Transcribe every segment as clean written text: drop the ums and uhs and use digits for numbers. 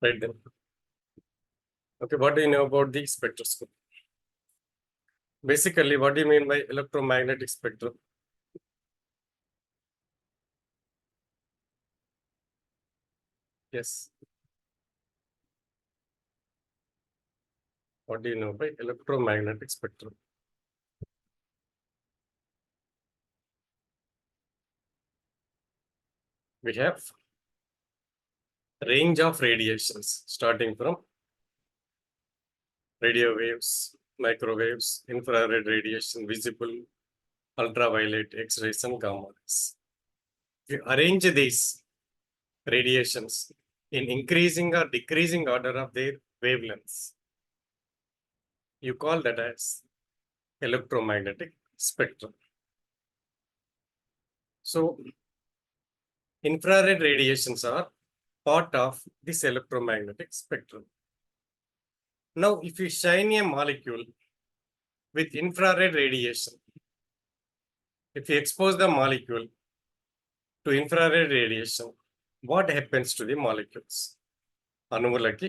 Right then. Okay, what do you know about the spectroscope? Basically, what do you mean by electromagnetic spectrum? Yes. What do you know by electromagnetic spectrum? We have range of radiations starting from radio waves, microwaves, infrared radiation, visible, ultraviolet, X-rays, and gamma rays. If you arrange these radiations in increasing or decreasing order of their wavelengths, you call that as electromagnetic spectrum. So, infrared radiations are part of this electromagnetic spectrum. Now, if you shine a molecule with infrared radiation, if you expose the molecule to infrared radiation, what happens to the molecules? అణువులకి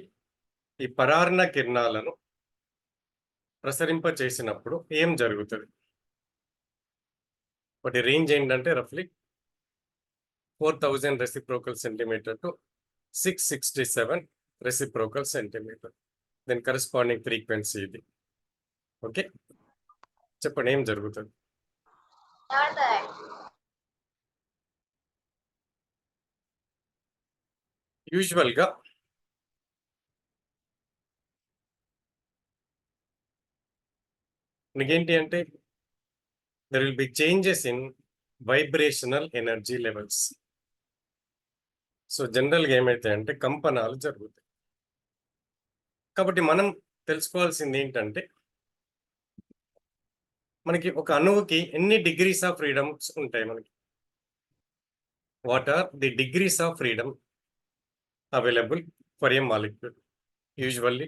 ఈ పరాన్న కిరణాలను ప్రసరింప చేసినప్పుడు ఏం జరుగుతుంది? వాటి range ఏంటంటే రఫ్లీ 4000 reciprocal centimeter to 667 reciprocal centimeter. Then corresponding frequency ఇది. Okay, చెప్పండి ఏం జరుగుతుంది? యూజువల్గా మనకేంటి అంటే there will B changes in vibrational energy levels. So జనరల్గా ఏమైతే అంటే కంపనాలు జరుగుతాయి. కాబట్టి మనం తెలుసుకోవాల్సింది ఏంటంటే మనకి ఒక అణువుకి ఎన్ని డిగ్రీస్ ఆఫ్ ఫ్రీడమ్స్ ఉంటాయి మనకి. What are the degrees of freedom available for a molecule? Usually,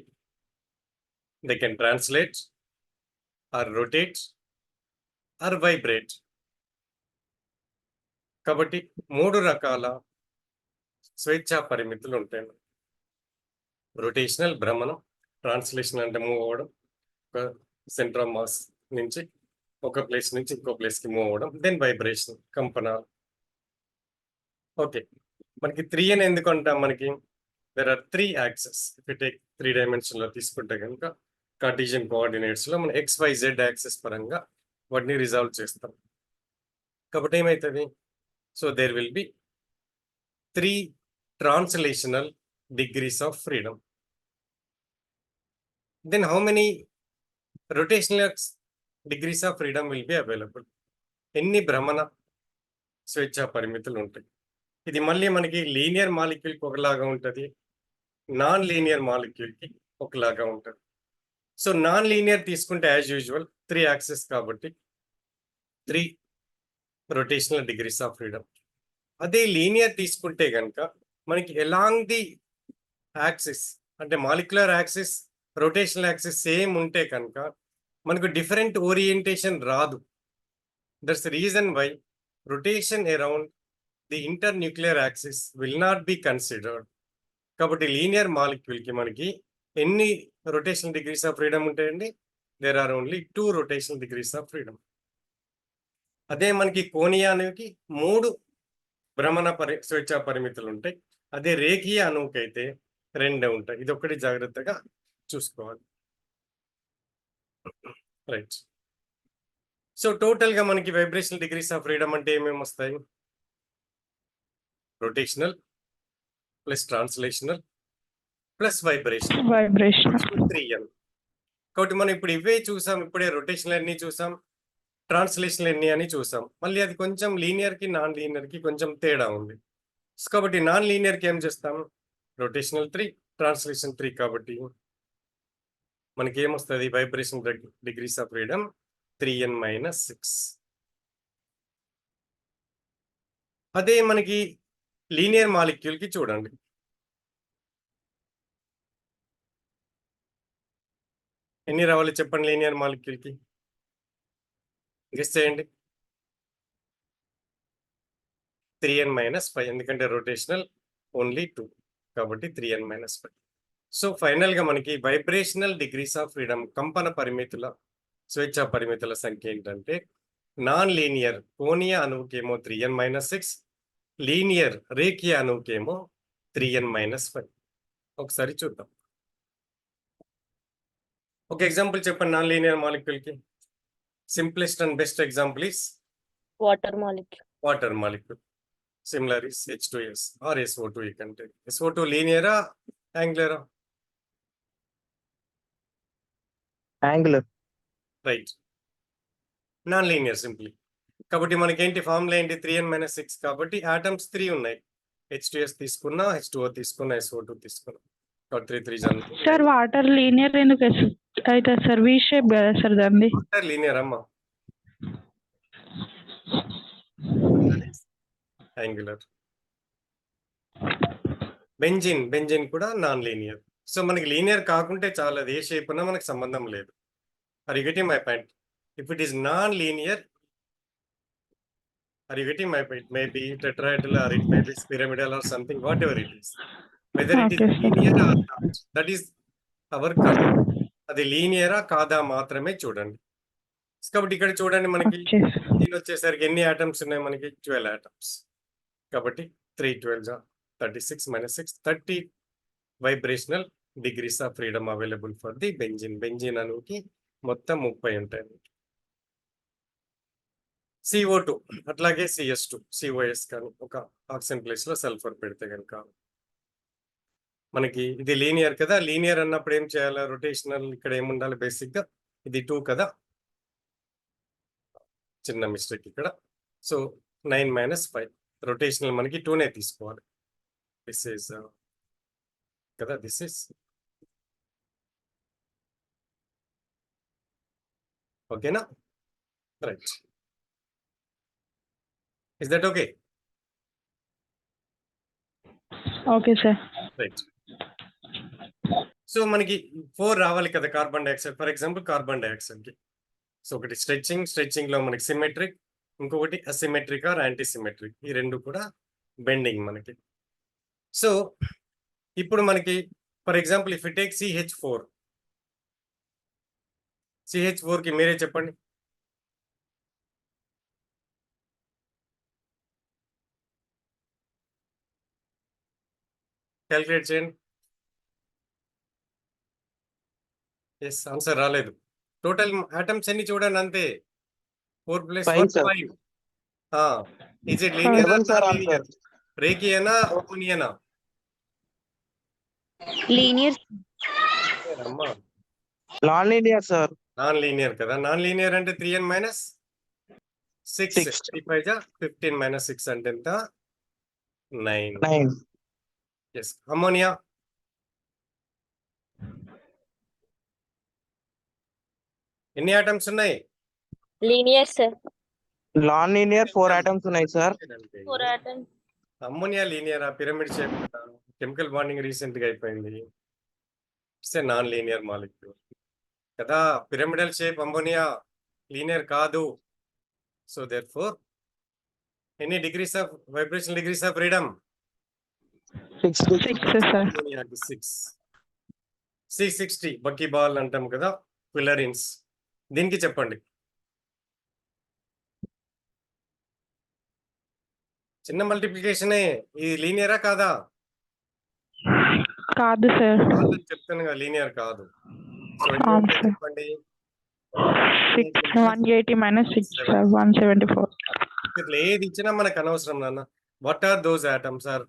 they can translate or rotate or vibrate. కాబట్టి 3 రకాల స్వేచ్ఛా పరిమితులు ఉంటాయి. రొటేషనల్ భ్రమణం, ట్రాన్స్లేషన్ అంటే మూవ్ అవ్వడం, ఒక సెంటర్ ఆఫ్ మాస్ నుంచి ఒక ప్లేస్ నుంచి ఇంకో ప్లేస్కి మూవ్ అవ్వడం, దెన్ వైబ్రేషన్ కంపనాలు. ఓకే, మనకి 3 అని ఎందుకు అంటాం? మనకి there are 3 axes. If you take 3 dimension లో తీసుకుంటే కనుక కార్టీజియన్ కోఆర్డినేట్స్ లో మనం XYZ యాక్సెస్ పరంగా వాటిని రిజాల్వ్ చేస్తాం. కాబట్టి ఏమవుతుంది? So there will be 3 translational degrees of freedom. Then how many rotational degrees of freedom will be available? ఎన్ని భ్రమణ స్వేచ్ఛా పరిమితులు ఉంటాయి? ఇది మళ్ళీ మనకి లీనియర్ మాలిక్యూల్కి ఒకలాగా ఉంటుంది, నాన్ లీనియర్ మాలిక్యూల్కి ఒకలాగా ఉంటుంది. సో నాన్ లీనియర్ తీసుకుంటే యాజ్ యూజువల్ 3 యాక్సెస్ కాబట్టి 3 రొటేషనల్ డిగ్రీస్ ఆఫ్ ఫ్రీడమ్. అదే లీనియర్ తీసుకుంటే కనుక మనకి ఎలాంగ్ ది యాక్సిస్ అంటే molecular axis, rotational axis same ఉంటే కనుక మనకు డిఫరెంట్ ఓరియంటేషన్ రాదు. That's reason why rotation around the internuclear axis will not be considered. కాబట్టి లీనియర్ మాలిక్యూల్కి మనకి ఎన్ని రొటేషనల్ డిగ్రీస్ ఆఫ్ ఫ్రీడమ్ ఉంటాయండి? There are only 2 rotational degrees of freedom. అదే మనకి కోణీయ అణువుకి 3 భ్రమణ స్వేచ్ఛా పరిమితులు ఉంటాయి. అదే రేఖీయ అణువుకి అయితే 2 ఉంటాయి. ఇది ఒకటి జాగ్రత్తగా చూసుకోవాలి. రైట్. సో టోటల్గా మనకి వైబ్రేషనల్ డిగ్రీస్ ఆఫ్ ఫ్రీడమ్ అంటే ఏమేమి వస్తాయి? Rotational plus translational plus vibration 3n. కాబట్టి మనం ఇప్పుడు ఇవే చూసాం, ఇప్పుడే రొటేషనల్ ఎన్ని చూసాం, ట్రాన్స్లేషనల్ ఎన్ని అని చూసాం. మళ్ళీ అది కొంచెం లీనియర్కి నాన్ లీనియర్కి కొంచెం తేడా ఉంది. కాబట్టి నాన్ లీనియర్కి ఏం చేస్తాం? Rotational 3, translation 3. కాబట్టి మనకి ఏమొస్తుంది? Vibration degrees of freedom 3n - 6. అదే మనకి లీనియర్ మాలిక్యూల్కి చూడండి, ఎన్ని రావాలి చెప్పండి? లీనియర్ మాలిక్యూల్కి గెస్ చేయండి. 3n - 5, ఎందుకంటే రొటేషనల్ ఓన్లీ 2. కాబట్టి 3n-5. సో ఫైనల్గా మనకి వైబ్రేషనల్ డిగ్రీస్ ఆఫ్ ఫ్రీడమ్, కంపన పరిమితుల స్వేచ్ఛా పరిమితుల సంఖ్య ఏంటంటే నాన్ లీనియర్ కోణీయ అణువుకేమో 3n-6, లీనియర్ రేఖీయ అణువుకేమో 3n-5. ఒకసారి చూద్దాం. ఒక ఎగ్జాంపుల్ చెప్పండి నాన్ లీనియర్ మాలిక్యూల్ కి. Simplest and best example is water molecule. Water molecule. Similar is H2S or SO2. ఈ కంటే SO2 లీనియరా యాంగులరా? Angular. Right, non linear simply. కాబట్టి మనకేంటి ఫార్ములా ఏంటి? 3n-6. కాబట్టి ఆటమ్స్ 3 ఉన్నాయి. H2S తీసుకున్నా, H2O తీసుకున్నా, SO2 తీసుకున్నా. కాబట్టి 3 సార్ వాటర్ లీనియర్ ఎందుకు అయితే సార్ వి షేప్ కదా సార్ దాన్ని? వాటర్ లీనియర్ అమ్మా, యాంగులర్. బెంజిన్ కూడా నాన్ లీనియర్. సో మనకి లీనియర్ కాకుంటే చాలా, అది ఏ షేప్ ఉన్నా మనకు సంబంధం లేదు. Are you getting my point? If it is non linear, are you getting my point? Maybe tetrahedral or it may be pyramidal or something, whatever it is, whether it is Okay, sir. Linear or not, that is our concern. అది లీనియరా కాదా మాత్రమే చూడండి. కాబట్టి ఇక్కడ చూడండి మనకి Okay, sir. దీని వచ్చేసరికి ఎన్ని ఆటమ్స్ ఉన్నాయి మనకి? 12 ఆటమ్స్. కాబట్టి 3 12 36 - 6 30 vibrational degrees of freedom available for the benzene అణువుకి మొత్తం 30 ఉంటాయి. CO2 అట్లాగే CS2 COS కానీ ఒక ఆక్సిజన్ ప్లేస్ లో సల్ఫర్ పెడితే కనుక మనకి ఇది లీనియర్ కదా. లీనియర్ అన్నప్పుడు ఏం చేయాలి? రొటేషనల్ ఇక్కడ ఏముండాలి? బేసిక్ గా ఇది 2 కదా, చిన్న మిస్టేక్ ఇక్కడ. సో 9-5 రొటేషనల్ మనకి 2నే తీసుకోవాలి. దిస్ ఈస్ కదా, దిస్ ఈస్ ఓకేనా? Right, is that okay? Okay sir. Right. So మనకి 4 రావాలి కదా carbon dioxide. For example carbon dioxide కి సో ఒకటి స్ట్రెచింగ్ లో మనకి సిమెట్రిక్, ఇంకొకటి అసిమెట్రిక్ ఆర్ యాంటీ సిమెట్రిక్. ఈ రెండు కూడా బెండింగ్ మనకి. సో ఇప్పుడు మనకి for example if you take CH4 కి మీరే చెప్పండి. క్యాలిక్యులేట్ చేయండి. ఎస్, ఆన్సర్ రాలేదు. టోటల్ ఆటమ్స్ ఎన్ని చూడండి అంతే. 4 + 1 5, sir. 5. Is it linear? 7, sir, answer. రేఖీయనా కోణీయనా? Linear. అమ్మా non linear sir. Non linear కదా. నాన్ లీనియర్ అంటే 3n-6. 6. 15 - 6 అంటే ఎంత? 9. 9. ఎస్. అమ్మోనియా ఎన్ని ఆటమ్స్ ఉన్నాయి? Linear, sir. Non linear 4 items ఉన్నాయి sir. 4 atoms. Ammonia linear, pyramid shape chemical bonding recent గా అయిపోయింది. It's a non linear molecule కదా. పిరమిడల్ షేప్ అమ్మోనియా లీనియర్ కాదు. సో దేర్ ఫోర్ ఎన్ని degrees of vibration degrees of freedom? 6. 6 sir. 6. C60 bucky ball అంటాం కదా, ఫిలరిన్స్. దీనికి చెప్పండి. చిన్న మల్టిప్లికేషనే. ఇది లీనియరా కాదా? కాదు సార్. చెప్తాను కదా, లీనియర్ కాదు. సో అవును సార్. చెప్పండి. 180 - 6 సార్ 174. ఇట్లా ఏది ఇచ్చినా మనకు అనవసరం నాన్న. What are those atoms? Or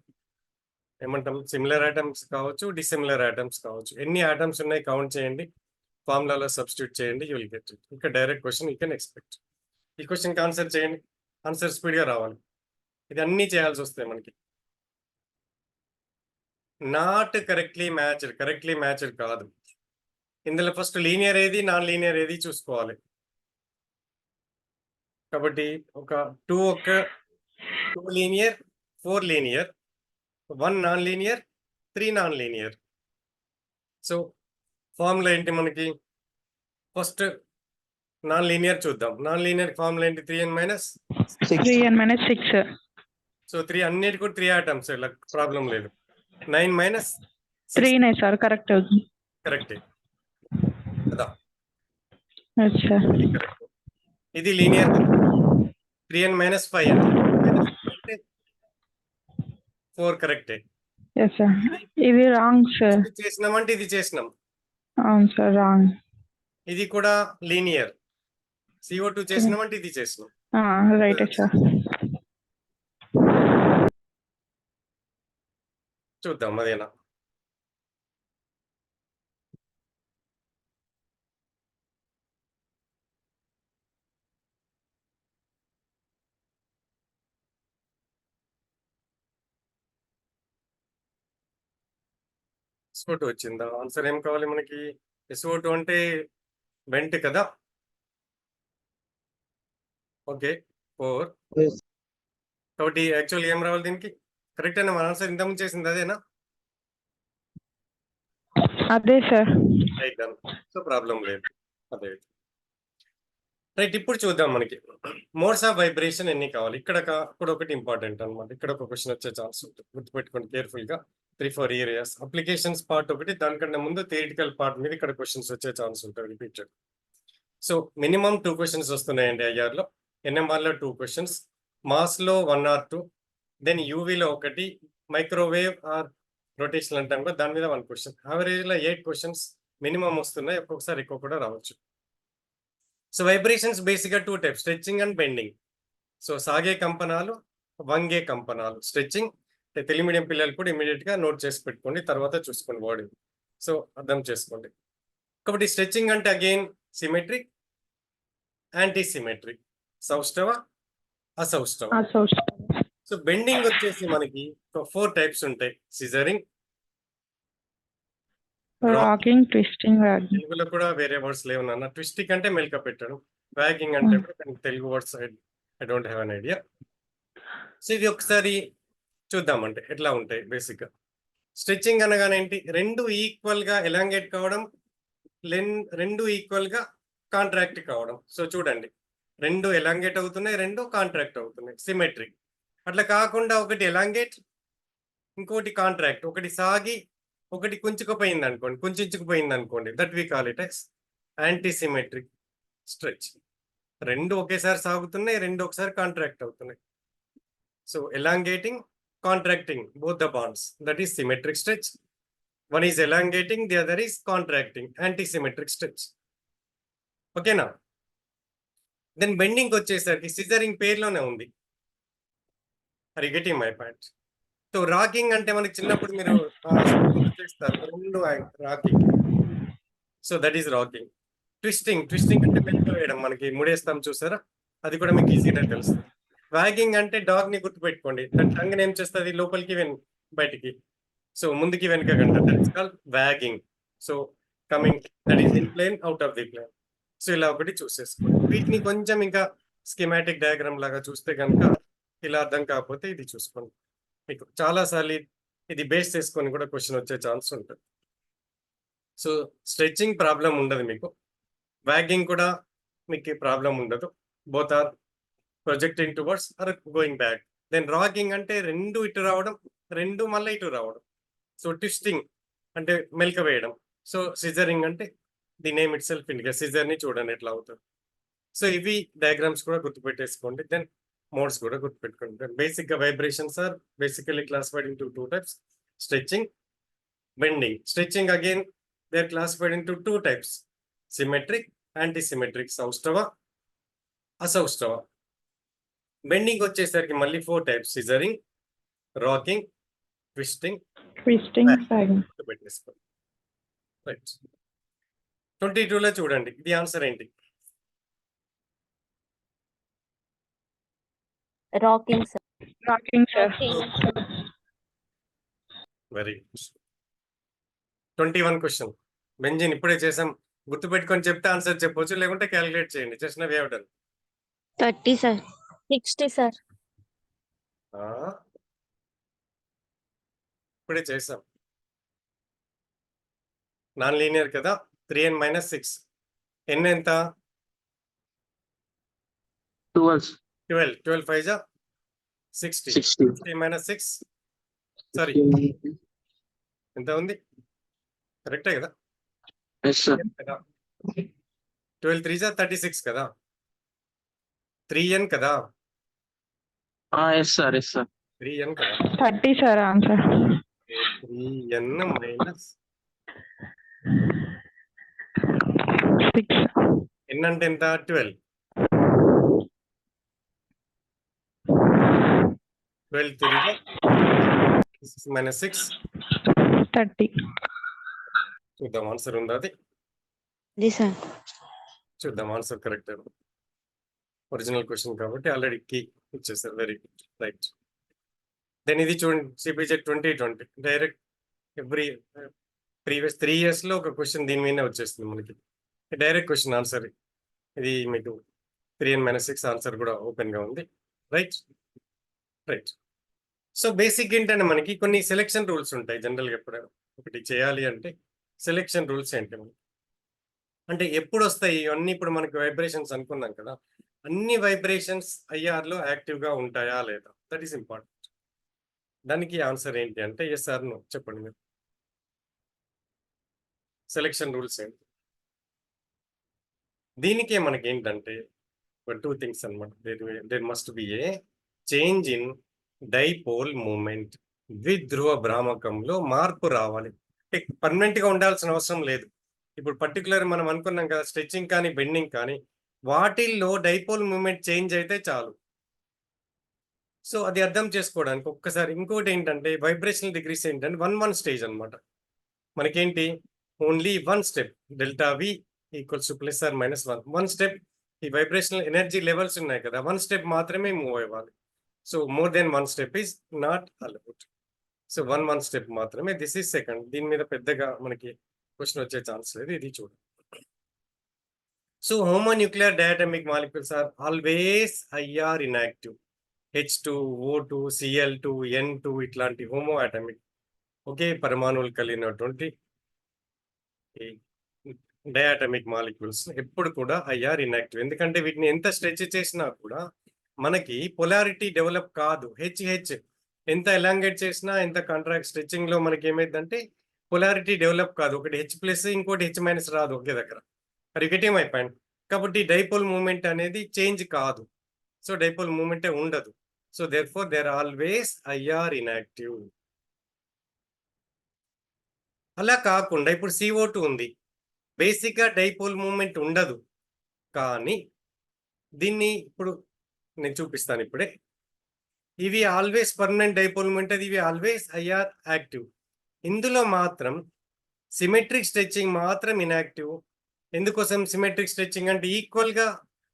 ఏమంటాం? సిమిలర్ ఆటమ్స్ కావచ్చు, డిసిమిలర్ ఆటమ్స్ కావచ్చు. ఎన్ని ఆటమ్స్ ఉన్నాయి కౌంట్ చేయండి, ఫార్ములాలో సబ్స్టిట్యూట్ చేయండి, యూ విల్ గెట్ ఇట్. ఇక్కడ direct question you can expect. ఈ క్వశ్చన్కి ఆన్సర్ చేయండి. ఆన్సర్ స్పీడ్గా రావాలి. ఇది అన్నీ చేయాల్సి వస్తాయి మనకి. నాట్ కరెక్ట్లీ మ్యాచ్డ్ కాదు. ఇందులో ఫస్ట్ లీనియర్ ఏది, నాన్ లీనియర్ ఏది చూసుకోవాలి. కాబట్టి ఒక 2 linear, 4 linear, 1 non linear, 3 non linear. So formula ఏంటి మనకి? ఫస్ట్ నాన్ లీనియర్ చూద్దాం. నాన్ లీనియర్ ఫార్ములా ఏంటి? 3n-6. 6. 3n - 6. సో 3 అన్నిటి కూడా 3 ఆటమ్స్, ఇలా ప్రాబ్లం లేదు. 9 minus 3 नहीं सर करेक्ट है కరెక్ట్ కదా, अच्छा ఇది correct. ఇది లీనియర్ 3n minus 5 అంటే 4 కరెక్టే. yes sir ఇది wrong sir ఇది చేసినామంటే ఇది చేసినాం, అవును sir wrong ఇది కూడా లీనియర్ CO2 చేసినామంటే ఇది చేసినాం. right sir చూద్దాం అదేనా. SO2 వచ్చిందా? ఆన్సర్ ఏం కావాలి మనకి? SO2 అంటే వెంట్ కదా. ఓకే 4. Yes. కాబట్టి యాక్చువల్లీ ఏం రావాలి దీనికి? కరెక్ట్ అయినా మన ఆన్సర్ ఇంతకుముందు చేసింది అదేనా? అదే sir right done. So problem లేదు. అదే రైట్. ఇప్పుడు చూద్దాం మనకి మోడ్స్ ఆఫ్ వైబ్రేషన్ ఎన్ని కావాలి. ఇక్కడ కూడా ఒకటి ఇంపార్టెంట్ అన్నమాట. ఇక్కడ ఒక క్వశ్చన్ వచ్చే ఛాన్స్ ఉంటుంది, గుర్తుపెట్టుకోండి కేర్ఫుల్ గా. 3-4 ఏరియాస్ అప్లికేషన్స్ పార్ట్ ఒకటి, దానికంటే ముందు థియరిటికల్ పార్ట్ మీద ఇక్కడ క్వశ్చన్స్ వచ్చే ఛాన్స్ ఉంటుంది రిపీటెడ్. సో మినిమం 2 క్వశ్చన్స్ వస్తున్నాయండి IR లో. NMR లో 2 క్వశ్చన్స్, మాస్ లో 1 or 2, దెన్ యూవీలో ఒకటి, మైక్రోవేవ్ ఆర్ రొటేషన్ అంటాం కదా దాని మీద 1 క్వశ్చన్. యావరేజ్ లో 8 క్వశ్చన్స్ మినిమం వస్తున్నాయి, ఒక్కొక్కసారి ఎక్కువ కూడా రావచ్చు. సో వైబ్రేషన్స్ బేసిక్ గా 2 types, stretching and bending. So సాగే కంపనాలు, వంగే కంపనాలు. స్ట్రెచింగ్ తెలుగు మీడియం పిల్లలు కూడా ఇమీడియట్ గా నోట్ చేసి పెట్టుకోండి, తర్వాత చూసుకోండి బాడీ. సో అర్థం చేసుకోండి. కాబట్టి స్ట్రెచింగ్ అంటే అగైన్ సిమెట్రిక్, యాంటీ సిమెట్రిక్, సౌష్ఠవ, అసౌష్ఠవ. సో బెండింగ్ వచ్చేసి మనకి 4 టైప్స్ ఉంటాయి. సిజరింగ్, రాకింగ్ ట్విస్టింగ్ తెలుగులో కూడా వేరే వర్డ్స్ లేవు నాన్న. ట్విస్టింగ్ అంటే మెల్క పెట్టడం, వ్యాగింగ్ అంటే Telugu words I don't have an idea. So ఇది ఒకసారి చూద్దామంటే ఎట్లా ఉంటాయి బేసిక్ గా. స్ట్రెచింగ్ అనగానే ఏంటి? రెండు ఈక్వల్ గా ఎలాంగేట్ కావడం, రెండు ఈక్వల్ గా కాంట్రాక్ట్ కావడం. సో చూడండి, రెండు ఎలాంగేట్ అవుతున్నాయి, రెండు కాంట్రాక్ట్ అవుతున్నాయి, సిమెట్రిక్. అట్లా కాకుండా ఒకటి ఎలాంగేట్, ఇంకోటి కాంట్రాక్ట్, ఒకటి సాగి ఒకటి కుంచుకుపోయింది అనుకోండి, కుంచుకుపోయింది అనుకోండి, that we call it as anti symmetric stretch. రెండు ఒకేసారి సాగుతున్నాయి, రెండు ఒకసారి కాంట్రాక్ట్ అవుతున్నాయి. So elongating, contracting both the bonds, that is symmetric stretch. One is elongating, the other is contracting, anti-symmetric stretch. Okay now, then bending వచ్చేసరికి scissoring పేర్లోనే ఉంది. Are you getting my point? So rocking అంటే మనకి చిన్నప్పుడు మీరు చేస్తారు రెండు rocking, so that is rocking. Twisting అంటే మెల్క వేయడం, మనకి ముడేస్తాం చూసారా, అది కూడా మీకు ఈజీగా తెలుస్తుంది. వ్యాగింగ్ అంటే డాగ్ ని గుర్తుపెట్టుకోండి, దాని టంగ్ ఏం చేస్తుంది, లోపలికి బయటికి, సో ముందుకి వెనుక గంట, that is called wagging. So coming, that is in plane, out of the plane. So ఇలా ఒకటి చూసేసుకోండి. వీటిని కొంచెం ఇంకా స్కీమాటిక్ డయాగ్రామ్ లాగా చూస్తే కనుక ఇలా అర్థం కాకపోతే ఇది చూసుకోండి. మీకు చాలాసార్లు ఇది బేస్ చేసుకొని కూడా క్వశ్చన్ వచ్చే ఛాన్స్ ఉంటుంది. సో స్ట్రెచింగ్ ప్రాబ్లం ఉండదు మీకు, వ్యాగింగ్ కూడా మీకు ప్రాబ్లం ఉండదు. Both are projecting towards or going back. Then rocking అంటే రెండు ఇటు రావడం, రెండు మళ్ళీ ఇటు రావడం. సో ట్విస్టింగ్ అంటే మెల్క వేయడం. సో సిజరింగ్ అంటే ది నేమ్ ఇట్ సెల్ఫ్ ఇండిగా, సిజర్ ని చూడండి ఎట్లా అవుతుంది. సో ఇవి డయాగ్రామ్స్ కూడా గుర్తుపెట్టేసుకోండి. దెన్ మోడ్స్ కూడా గుర్తుపెట్టుకోండి. బేసిక్ గా vibrations are basically classified into 2 types, stretching, bending. Stretching again they are classified into 2 types, symmetric, anti symmetric, సౌష్ఠవ, అసౌష్ఠవ. బెండింగ్ వచ్చేసరికి మళ్ళీ 4 టైప్స్, సిజరింగ్, రాకింగ్, ట్విస్టింగ్, పెట్టేసుకోండి. రైట్. 22లో చూడండి, ఇది ఆన్సర్ ఏంటి? Rocking sir. Very good. 21 question. Benzene ఇప్పుడే చేసాం, గుర్తుపెట్టుకొని చెప్తే ఆన్సర్ చెప్పొచ్చు, లేకుంటే క్యాలిక్యులేట్ చేయండి. Just now you have done 30 sir. 60 sir. ఇప్పుడే చేసాం. నాన్ లీనియర్ కదా, 3n - 6. n ఎంత? 12. 12 5 60. 60 - 6 సారీ ఎంత ఉంది? కరెక్టే కదా? Yes sir. కదా 12 3 36 కదా, 3n కదా, yes sir, yes sir. 3n కదా, 30 sir answer. 3n minus 6. n అంటే ఎంత? 12. 12 3 మైనస్ 6. 30. చూద్దాం ఆన్సర్ ఉందా అది. ఇది సార్. చూద్దాం ఆన్సర్ కరెక్ట్. ఒరిజినల్ క్వశ్చన్ కాబట్టి ఆల్రెడీ కీ ఇచ్చేసారు. Very good, right. దెన్ ఇది చూడండి, CBZ 2020 direct every previous 3 years లో ఒక క్వశ్చన్ దీని మీదనే వచ్చేస్తుంది మనకి. డైరెక్ట్ క్వశ్చన్ ఆన్సర్ ఇది మీకు 3n - 6 ఆన్సర్ కూడా ఓపెన్ గా ఉంది. Right right. సో బేసిక్ ఏంటంటే మనకి కొన్ని సెలెక్షన్ రూల్స్ ఉంటాయి జనరల్గా. ఎప్పుడైనా ఒకటి చేయాలి అంటే సెలెక్షన్ రూల్స్ ఏంటి మనకి అంటే ఎప్పుడు వస్తాయి ఇవన్నీ? ఇప్పుడు మనకి వైబ్రేషన్స్ అనుకున్నాం కదా, అన్ని వైబ్రేషన్స్ ఐఆర్లో యాక్టివ్గా ఉంటాయా లేదా, దట్ ఈస్ ఇంపార్టెంట్. దానికి ఆన్సర్ ఏంటి అంటే ఎస్ ఆర్ నో చెప్పండి మీరు. సెలెక్షన్ రూల్స్ ఏంటి? దీనికే మనకి ఏంటంటే 2 things అనమాట. There must be a change in dipole moment. ద్విధ్రువ భ్రామకంలో మార్పు రావాలి. పర్మనెంట్ గా ఉండాల్సిన అవసరం లేదు. ఇప్పుడు పర్టికులర్ మనం అనుకున్నాం కదా, స్ట్రెచింగ్ కానీ బెండింగ్ కానీ వాటిల్లో డైపోల్ మూమెంట్ చేంజ్ అయితే చాలు. సో అది అర్థం చేసుకోవడానికి ఒక్కసారి ఇంకోటి ఏంటంటే వైబ్రేషనల్ డిగ్రీస్ ఏంటంటే 1 స్టేజ్ అనమాట. మనకేంటి only 1 step, delta v equals to +or - 1 step. ఈ వైబ్రేషనల్ ఎనర్జీ లెవెల్స్ ఉన్నాయి కదా, 1 స్టెప్ మాత్రమే మూవ్ అవ్వాలి. So more than 1 step is not allowed. So 1 step మాత్రమే. This is second. దీని మీద పెద్దగా మనకి క్వశ్చన్ వచ్చే ఛాన్స్ లేదు. ఇది చూడండి. So homonuclear diatomic molecules are always IR inactive. H2, O2, Cl2, N2 ఇట్లాంటి హోమో అటామిక్ ఒకే పరమాణువులు కలిగినటువంటి డయాటమిక్ మాలిక్యూల్స్ ఎప్పుడు కూడా ఐఆర్ ఇన్యాక్టివ్. ఎందుకంటే వీటిని ఎంత స్ట్రెచ్ చేసినా కూడా మనకి పొలారిటీ డెవలప్ కాదు. హెచ్ ఎంత ఎలాంగేట్ చేసినా, ఎంత కాంట్రాక్ట్ స్ట్రెచింగ్ లో మనకి ఏమైందంటే పొలారిటీ డెవలప్ కాదు. ఒకటి H+ ఇంకోటి H- రాదు ఒకే దగ్గర. అది గెట్ ఏమైపోయింది కాబట్టి డైపోల్ మూమెంట్ అనేది చేంజ్ కాదు. సో డైపోల్ మూమెంటే ఉండదు. So therefore there always IR inactive. అలా కాకుండా ఇప్పుడు CO2 ఉంది, బేసిక్గా డైపోల్ మూమెంట్ ఉండదు. కానీ దీన్ని ఇప్పుడు నేను చూపిస్తాను ఇప్పుడే. ఇవి ఆల్వేస్ పర్మనెంట్ డైపోల్ మూమెంట్, ఇవి ఆల్వేస్ ఐఆర్ యాక్టివ్. ఇందులో మాత్రం సిమెట్రిక్ స్ట్రెచింగ్ మాత్రం ఇన్యాక్టివ్. ఎందుకోసం సిమెట్రిక్ స్ట్రెచింగ్ అంటే ఈక్వల్గా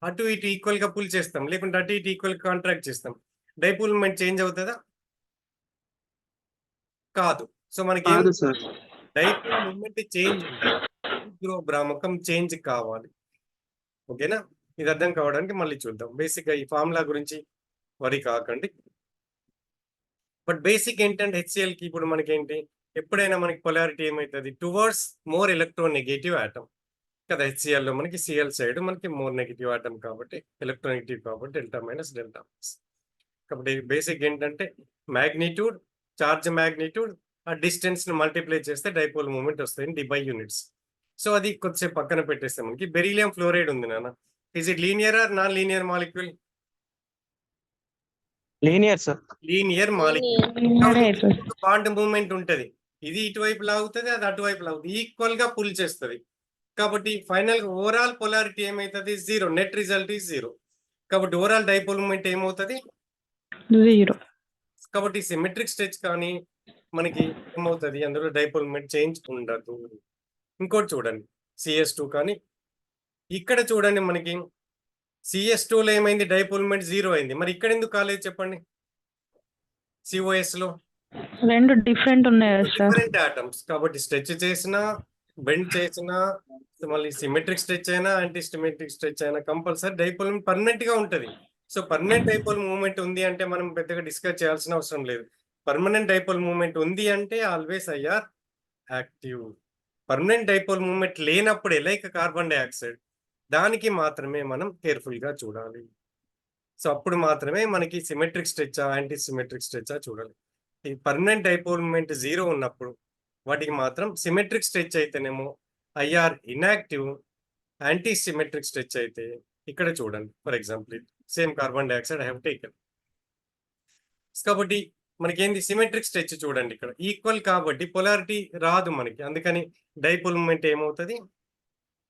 అటు ఇటు ఈక్వల్గా పుల్ చేస్తాం, లేకుంటే అటు ఇటు ఈక్వల్ కాంట్రాక్ట్ చేస్తాం. డైపోల్ మూమెంట్ చేంజ్ అవుతుందా? కాదు. సో మనకి డైపోల్ మూమెంట్ చేంజ్ ఉండాలి, భ్రామకం చేంజ్ కావాలి. ఓకేనా? ఇది అర్థం కావడానికి మళ్ళీ చూద్దాం. బేసిక్గా ఈ ఫార్ములా గురించి వరి కాకండి. బట్ బేసిక్ ఏంటంటే హెచ్సిఎల్కి ఇప్పుడు మనకేంటి, ఎప్పుడైనా మనకి పొలారిటీ ఏమవుతుంది టువర్డ్స్ మోర్ ఎలక్ట్రోనెగేటివ్ ఆటమ్ కదా. హెచ్సిఎల్లో మనకి సిఎల్ సైడ్ మనకి మోర్ నెగిటివ్ ఆటమ్ కాబట్టి ఎలక్ట్రోనెగేటివ్ కాబట్టి డెల్టా మైనస్. కాబట్టి బేసిక్ ఏంటంటే మ్యాగ్నిట్యూడ్, చార్జ్ మ్యాగ్నిట్యూడ్, ఆ డిస్టెన్స్ ను మల్టిప్లై చేస్తే డైపోల్ మూమెంట్ వస్తాయి ఇన్ డిబై యూనిట్స్. సో అది కొద్దిసేపు పక్కన పెట్టేస్తే మనకి బెరీలియం ఫ్లోరైడ్ ఉంది నాన్న. Is it linear or non linear molecule? Linear sir. Linear molecule. Bond moment ఉంటది, ఇది ఇటువైపు లాగుతుంది, అది అటువైపు లాగుతుంది, ఈక్వల్ గా పుల్ చేస్తుంది. కాబట్టి ఫైనల్ గా ఓవరాల్ పొలారిటీ ఏమైతుంది? 0. Net result is 0. కాబట్టి ఓవరాల్ డైపోల్ మూమెంట్ ఏమవుతుంది? 0. కాబట్టి సిమెట్రిక్ స్ట్రెచ్ కానీ మనకి ఏమవుతుంది, అందులో డైపోల్ మూమెంట్ చేంజ్ ఉండదు. ఇంకోటి చూడండి, CS2 కానీ ఇక్కడ చూడండి మనకి CS2లో ఏమైంది, డైపోల్ మూమెంట్ 0 అయింది. మరి ఇక్కడ ఎందుకు కాలేదు చెప్పండి? COS లో రెండు డిఫరెంట్ ఉన్నాయి సార్. డిఫరెంట్ ఆటమ్స్ కాబట్టి స్ట్రెచ్ చేసినా, బెండ్ చేసినా, మళ్ళీ సిమెట్రిక్ స్ట్రెచ్ అయినా, యాంటీ సిమెట్రిక్ స్ట్రెచ్ అయినా కంపల్సరీ డైపోల్ మూమెంట్ పర్మనెంట్ గా ఉంటది. సో పర్మనెంట్ డైపోల్ మూమెంట్ ఉంది అంటే మనం పెద్దగా డిస్కస్ చేయాల్సిన అవసరం లేదు. పర్మనెంట్ డైపోల్ మూమెంట్ ఉంది అంటే always IR active. Permanent dipole moment లేనప్పుడే లైక్ కార్బన్ డైఆక్సైడ్, దానికి మాత్రమే మనం కేర్ఫుల్ గా చూడాలి. సో అప్పుడు మాత్రమే మనకి సిమెట్రిక్ స్ట్రెచ్చా, యాంటీ సిమెట్రిక్ స్ట్రెచ్చా చూడాలి. ఈ పర్మనెంట్ డైపోల్ మూమెంట్ 0 ఉన్నప్పుడు వాటికి మాత్రం సిమెట్రిక్ స్ట్రెచ్ అయితేనేమో IR inactive, anti symmetric stretch అయితే ఇక్కడ చూడండి. For example same carbon dioxide I have taken. కాబట్టి మనకి ఏంది సిమెట్రిక్ స్ట్రెచ్ చూడండి, ఇక్కడ ఈక్వల్ కాబట్టి పొలారిటీ రాదు మనకి, అందుకని డైపోల్ మూమెంట్ ఏమవుతుంది,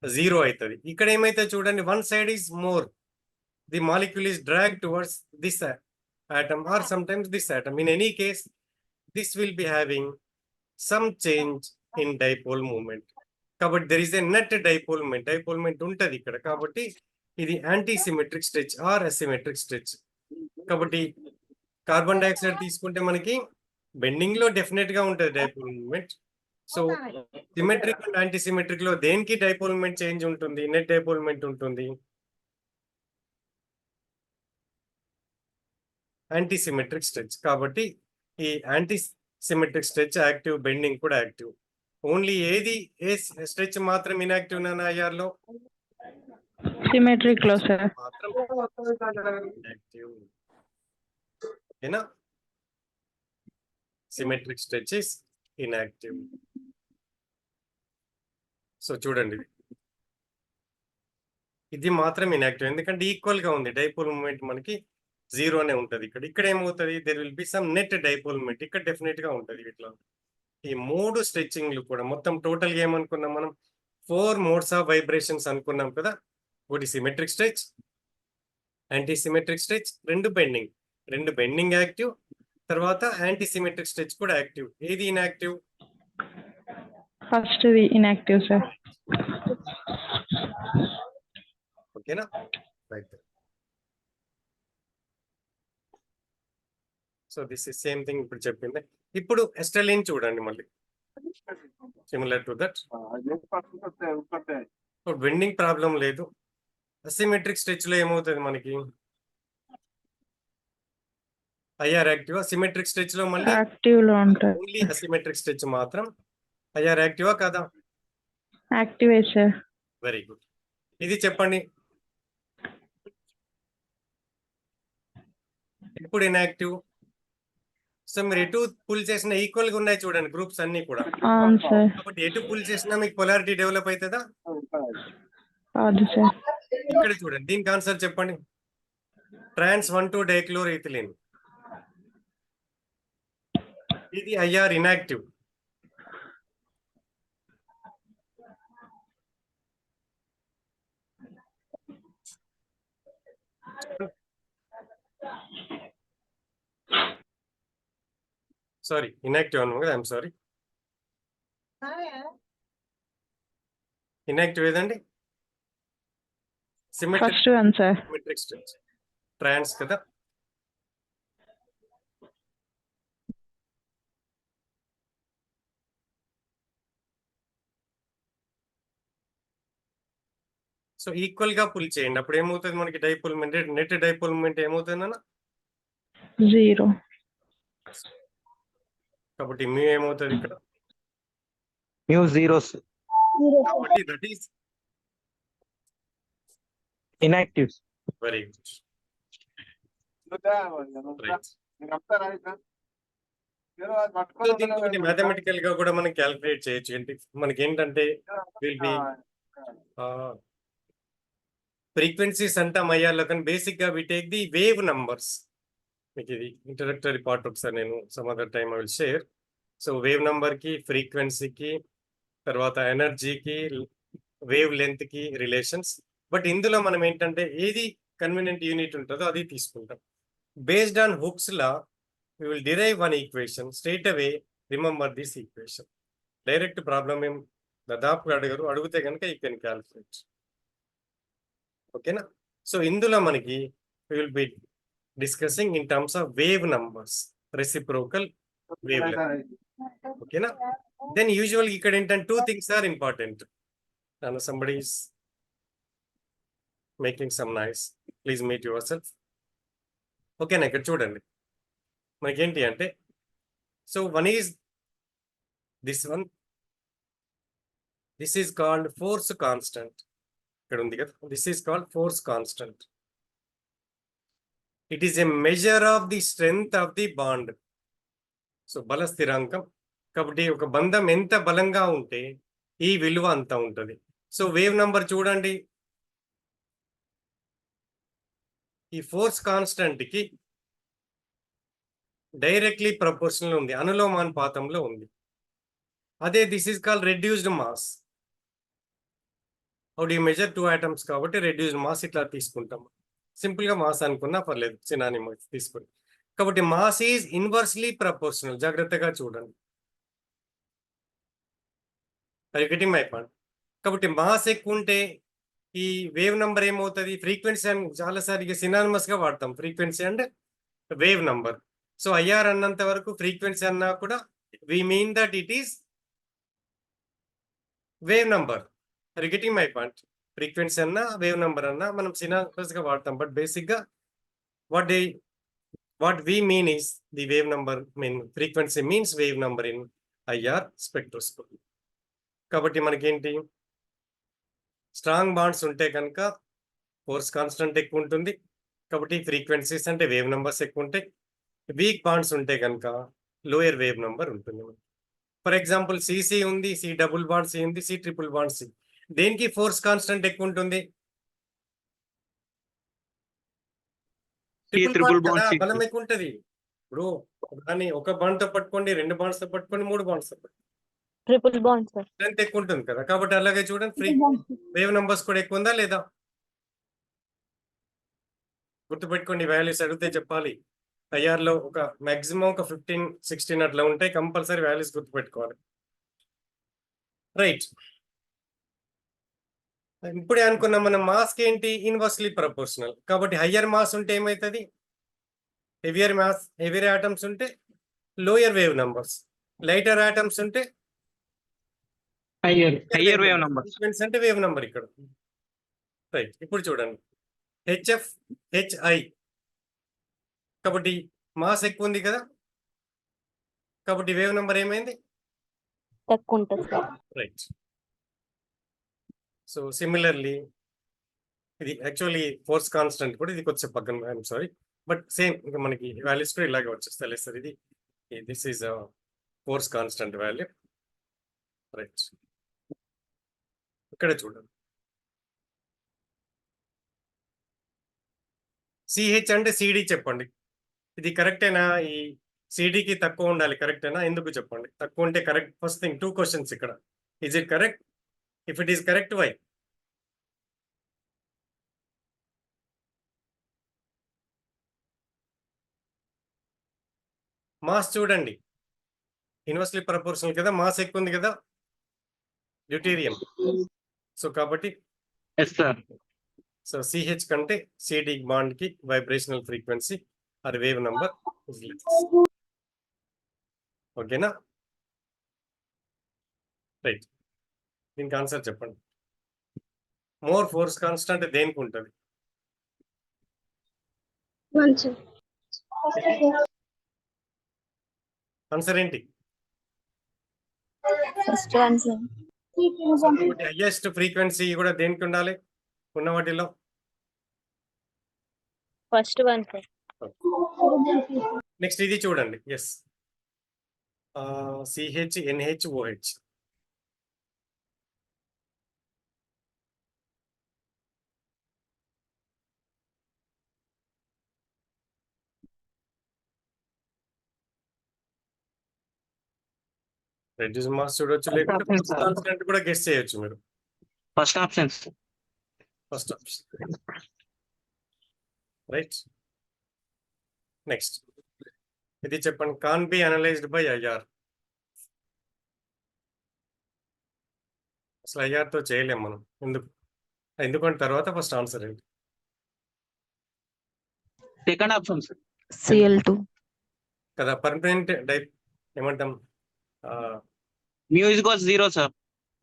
0 అవుతుంది. ఇక్కడ ఏమైతే చూడండి, one side is more, the molecule is drag towards this atom or sometimes this atom. In any case, this will be having some change in dipole moment. కాబట్టి there is a net dipole moment. Dipole moment ఉంటది ఇక్కడ, కాబట్టి ఇది anti symmetric stretch or asymmetric stretch. కాబట్టి carbon dioxide తీసుకుంటే మనకి bending లో definite గా ఉంటది dipole moment. So symmetric and anti symmetric లో దేనికి డైపోల్ మూమెంట్ చేంజ్ ఉంటుంది, నెట్ డైపోల్ మూమెంట్ ఉంటుంది, యాంటీ సిమెట్రిక్ స్ట్రెచ్. కాబట్టి ఈ anti symmetric stretch active, bending కూడా యాక్టివ్. ఓన్లీ ఏ స్ట్రెచ్ మాత్రం ఇన్యాక్టివ్ నానా ఐఆర్ లో, సిమెట్రిక్ లో సార్. మాత్రం యాక్టివ్. ఓకేనా, symmetric stretch is inactive. So చూడండి, ఇది మాత్రం ఇన్యాక్టివ్, ఎందుకంటే ఈక్వల్ గా ఉంది. డైపోల్ మూమెంట్ మనకి 0 అనే ఉంటది. ఇక్కడ ఏమవుతుంది, there will be some net dipole moment, ఇక్కడ డెఫినెట్ గా ఉంటది. ఇట్లా ఈ 3 స్ట్రెచ్చింగ్లు కూడా మొత్తం టోటల్ గా ఏమనుకున్నాం మనం, 4 మోడ్స్ ఆఫ్ వైబ్రేషన్స్ అనుకున్నాం కదా. ఒకటి symmetric stretch, anti symmetric stretch, 2 bending active, తర్వాత యాంటీ సిమెట్రిక్ స్ట్రెచ్ కూడా యాక్టివ్. ఏది ఇన్యాక్టివ్, ఫస్ట్ ఇన్యాక్టివ్ సార్. ఓకేనా, right. So this is same thing ఇప్పుడు చెప్పింది. ఇప్పుడు ఎస్టలిన్ చూడండి, మళ్ళీ similar to that. Bending problem లేదు. అసిమెట్రిక్ స్ట్రెచ్ లో ఏమవుతుంది మనకి, ఐఆర్ యాక్టివ్. సిమెట్రిక్ స్ట్రెచ్ లో మళ్ళీ యాక్టివ్ లో ఉంటారు. ఓన్లీ అసిమెట్రిక్ స్ట్రెచ్ మాత్రం ఐఆర్ యాక్టివా కదా, యాక్టివే సార్. Very good. ఇది చెప్పండి, ఇప్పుడు ఇన్యాక్టివ్. సో మీరు ఎటు పుల్ చేసిన ఈక్వల్ గా ఉన్నాయి చూడండి, గ్రూప్స్ అన్ని కూడా. అవును సార్. కాబట్టి ఎటు పుల్ చేసినా మీకు పొలారిటీ డెవలప్ అవుతుందా, అవును సార్. ఇక్కడ చూడండి, దీనికి ఆన్సర్ చెప్పండి. ట్రాన్స్ 1,2-డైక్లోరోఇథిలిన్, ఇది ఐఆర్ ఇన్యాక్టివ్. సారీ, ఇన్యాక్టివ్ అన్నాము కదా, ఐఎమ్ సారీ. ఇన్యాక్టివ్ ఏదండి, first one sir. Symmetric stretch, trans కదా. సో ఈక్వల్ గా పుల్ చేయండి, అప్పుడు ఏమవుతుంది మనకి dipole moment, net dipole moment ఏమవుతుంది అన్న 0. కాబట్టి mu ఏమవుతుంది ఇక్కడ, mu 0 కాబట్టి that is inactive. Very good, right. దీనికి మ్యాథమెటికల్ గా కూడా మనం క్యాలిక్యులేట్ చేయొచ్చు. ఏంటి మనకి ఏంటంటే విల్ బి ఫ్రీక్వెన్సీస్ అంటాం ఐఆర్లో, కానీ బేసిక్ గా we take the wave numbers. మీకు ఇది ఇంట్రడక్టరీ పార్ట్ ఒకసారి నేను some other time I will share. So wave number కి, ఫ్రీక్వెన్సీకి, తర్వాత ఎనర్జీకి, వేవ్ లెంత్ కి రిలేషన్స్. బట్ ఇందులో మనం ఏంటంటే ఏది కన్వీనియంట్ యూనిట్ ఉంటుందో అది తీసుకుంటాం. Based on Hooke's law we will derive one equation. Straight away remember this equation. Direct problem ఏం దాదాపు అడగరు, అడిగితే కనుక you can calculate. ఓకేనా. సో ఇందులో మనకి we will be discussing in terms of wave numbers, reciprocal wavelength. ఓకేనా. Then usually ఇక్కడ ఏంటంటే 2 things are important. And somebody is making some noise. Please mute yourself. ఓకేనా, ఇక్కడ చూడండి మనకేంటి అంటే, so one is this one, this is called force constant. ఇక్కడ ఉంది కదా, this is called force constant. It is a measure of the strength of the bond. So బల స్థిరాంకం కాబట్టి ఒక బంధం ఎంత బలంగా ఉంటే ఈ విలువ అంత ఉంటుంది. సో వేవ్ నంబర్ చూడండి, ఈ ఫోర్స్ కాన్స్టెంట్ కి డైరెక్ట్లీ ప్రపోర్షనల్ ఉంది, అనులోమానుపాతంలో ఉంది. అదే this is called reduced mass. How do you measure 2 atoms కాబట్టి రెడ్యూస్డ్ మాస్ ఇట్లా తీసుకుంటాం. సింపుల్ గా మాస్ అనుకున్నా పర్లేదు, సినానిమస్ తీసుకొని. కాబట్టి మాస్ ఈజ్ ఇన్వర్స్లీ ప్రపోర్షనల్. జాగ్రత్తగా చూడండి. Getting my point. కాబట్టి మాస్ ఎక్కువ ఉంటే ఈ వేవ్ నంబర్ ఏమవుతుంది, ఫ్రీక్వెన్సీ అని చాలాసార్లు సినానిమస్ గా వాడతాం, frequency and wave number. So IR అన్నంత వరకు ఫ్రీక్వెన్సీ అన్నా కూడా we mean that it is wave number. Getting my point. Frequency అన్నా వేవ్ నంబర్ అన్నా మనం సినానిమస్ గా వాడతాం, బట్ బేసిక్ గా what we mean is the wave number, mean frequency means wave number in IR spectroscopy. కాబట్టి మనకేంటి, strong bonds ఉంటే కనుక ఫోర్స్ కాన్స్టెంట్ ఎక్కువ ఉంటుంది, కాబట్టి ఫ్రీక్వెన్సీస్ అంటే వేవ్ నంబర్స్ ఎక్కువ ఉంటాయి. వీక్ బాండ్స్ ఉంటే కనుక లోయర్ వేవ్ నంబర్ ఉంటుంది. ఫర్ ఎగ్జాంపుల్ సిసి ఉంది, సి డబుల్ బాండ్ సి ఉంది, సి ట్రిపుల్ బాండ్ సి. దేనికి ఫోర్స్ కాన్స్టెంట్ ఎక్కువ ఉంటుంది? ట్రిపుల్ బాండ్ కదా, బలం ఎక్కువ ఉంటుంది. ఇప్పుడు దాన్ని ఒక బాండ్ తో పట్టుకోండి, 2 బాండ్స్ తో పట్టుకోండి, 3 బాండ్స్ తో పట్టుకోండి, ట్రిపుల్ బాండ్ సార్. స్ట్రెంత్ ఎక్కువ ఉంటుంది కదా. కాబట్టి అలాగే చూడండి, ఫ్రీ వేవ్ నంబర్స్ కూడా ఎక్కువ ఉందా లేదా గుర్తుపెట్టుకోండి. వాల్యూస్ అడిగితే చెప్పాలి. ఐఆర్ లో ఒక మాక్సిమం ఒక 15-16 అట్లా ఉంటాయి, కంపల్సరీ వాల్యూస్ గుర్తుపెట్టుకోవాలి. రైట్. ఇప్పుడే అనుకున్నాం మనం, మాస్ ఏంటి, ఇన్వర్స్లీ ప్రపోర్షనల్. కాబట్టి హయ్యర్ మాస్ ఉంటే ఏమవుతుంది, హెవియర్ ఆటమ్స్ ఉంటే lower wave numbers, lighter atoms ఉంటే హయ్యర్ వేవ్ నంబర్. ఫ్రీక్వెన్సీ అంటే వేవ్ నంబర్ ఇక్కడ. రైట్. ఇప్పుడు చూడండి, హెచ్ఎఫ్ హెచ్ఐ. కాబట్టి మాస్ ఎక్కువ ఉంది కదా, కాబట్టి వేవ్ నంబర్ ఏమైంది, తక్కువ ఉంటుంది సార్. రైట్. సో సిమిలర్లీ ఇది యాక్చువల్లీ ఫోర్స్ కాన్స్టెంట్ కూడా, ఇది కొంచెం పక్కన, ఐఎమ్ సారీ, బట్ సేమ్ ఇంకా మనకి వాల్యూస్ కూడా ఇలాగే వచ్చేస్తాయి సార్. ఇది this is force constant value. Right. ఇక్కడ చూడండి, సిహెచ్ అంటే సిడి చెప్పండి. ఇది కరెక్టేనా? ఈ సిడికి తక్కువ ఉండాలి, కరెక్టేనా? ఎందుకు చెప్పండి, తక్కువ ఉంటే కరెక్ట్. ఫస్ట్ థింగ్ 2 క్వశ్చన్స్ ఇక్కడ. Is it correct? If it is correct, why? Mass చూడండి, ఇన్వర్స్లీ ప్రపోర్షనల్ కదా, మాస్ ఎక్కువ ఉంది కదా డ్యూటీరియం. సో కాబట్టి సో సిహెచ్ కంటే సిడి బాండ్ కి vibrational frequency or wave number ఓకేనా? రైట్. దీనికి ఆన్సర్ చెప్పండి. మోర్ ఫోర్స్ కాన్స్టెంట్ దేనికి ఉంటుంది? ఆన్సర్ ఏంటి? First one sir. Highest frequency కూడా దేనికి ఉండాలి ఉన్న వాటిలో? First one sir. నెక్స్ట్ ఇది చూడండి, yes, CH NH OH. Reduce mass చూడొచ్చు, లేకుంటే కాన్స్టెంట్ కూడా గెస్ చేయొచ్చు మీరు. First option. First option. Right. Next ఇది చెప్పండి, can be analysed by IR. అసలు ఐఆర్ తో చేయలేం మనం. ఎందుకంటే తర్వాత ఫస్ట్ ఆన్సర్ ఏంటి? సెకండ్ ఆప్షన్ Cl2 కదా, పర్మనెంట్ టైప్ ఏమంటాం, music was 0 sir.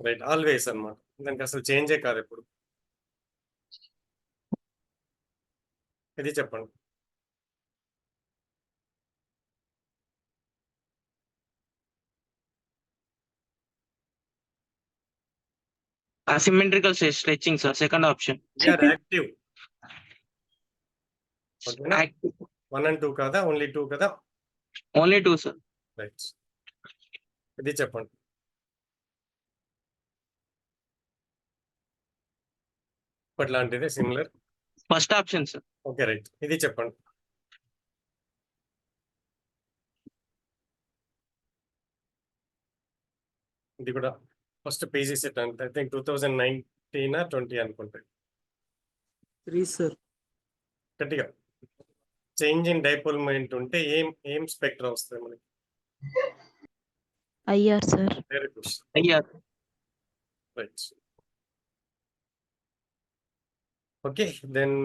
Right, always అన్నమాట. దానికి అసలు చేంజే కాదు ఎప్పుడు. ఇది చెప్పండి. Asymmetrical stretching sir, second option. Active. ఓకేనా? 1 and 2 కదా, ఓన్లీ 2 కదా? Only 2 sir. రైట్. ఇది చెప్పండి. ఇప్పట్లాంటిదే similar. First option sir. Okay right. ఇది చెప్పండి. ఇది కూడా ఫస్ట్ పేజీ సెట్ అంటే ఐ థింక్ 2019 20 అనుకుంటా. 3 సార్. గట్టిగా చేంజ్ ఇన్ డైపోల్ మూమెంట్ ఉంటే ఏం స్పెక్ట్రా వస్తుంది మనకి? IR sir. Very good. అయ్యా రైట్. Okay then